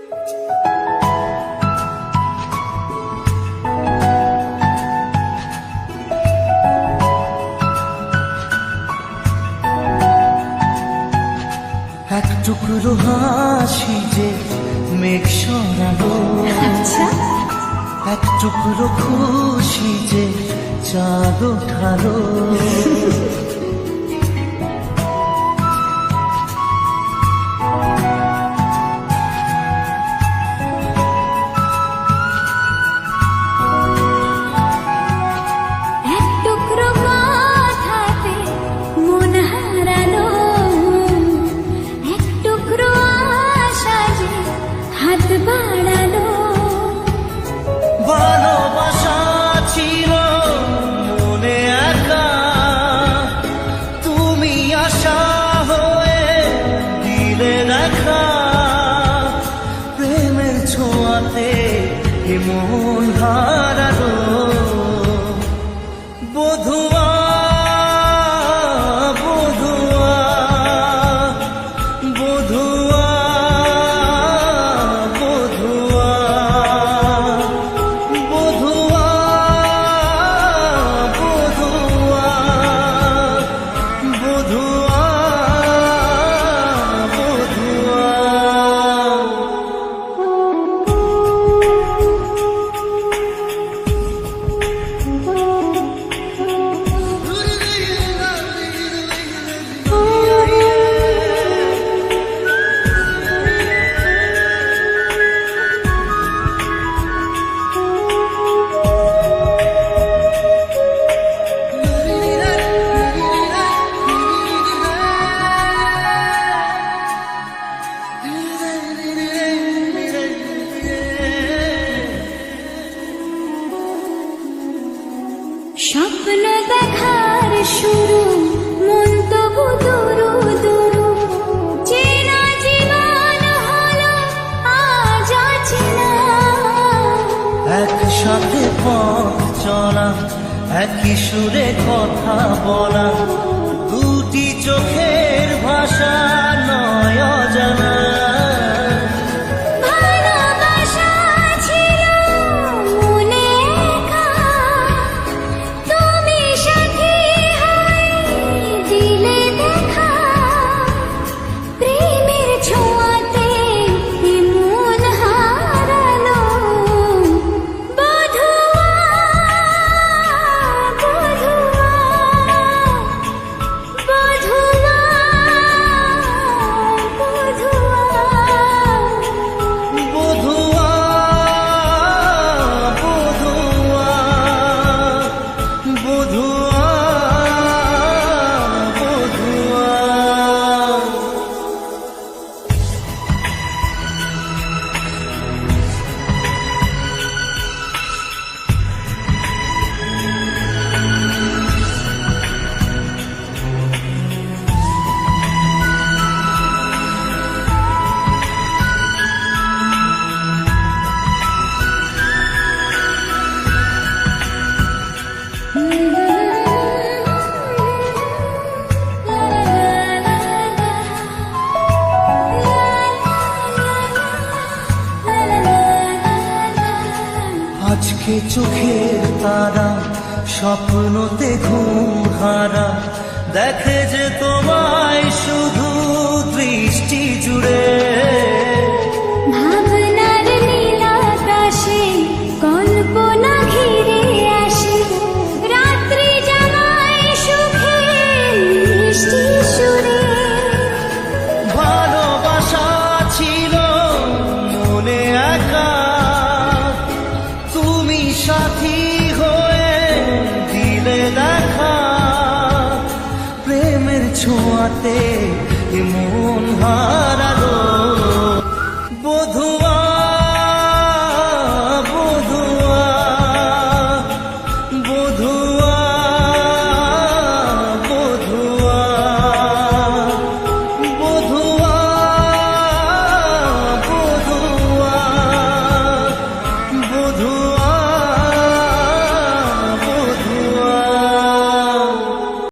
এক টুকরো হাসি যে মেঘ সরালো, এক টুকরো খুশি যে চাঁদ ওঠালো। ভালোবাসা ছিল মনে একা, তুমি আশা হয়ে দিলে দেখা। প্রেমের ছোঁয়াতে এ মন হারালো। বধুয়া বধুয়া বধুয়া স্বপ্ন দেখার শুরু, মন তবু দুরু দুরু, চেনা জীবন হলো আজ অচেনা। একসাথে পথ চলা, একই সুরে কথা বলা, দুটি চোখের ভাষা নয় অজানা। আজকে চোখের তারা স্বপ্নতে ঘুম হারা, দেখে যে তোমায় শুধু দৃষ্টি জুড়ে। ভাবনার নীল আকাশে কল্পনা ঘিরে আসে, রাত্রি জানায় সুখে মিষ্টি সুরে। ভালোবাসা ছিল মনে একা, তুমি সাথী হয়ে দিলে দেখা। প্রেমের ছোঁয়াতে মন হারালো। বধুয়া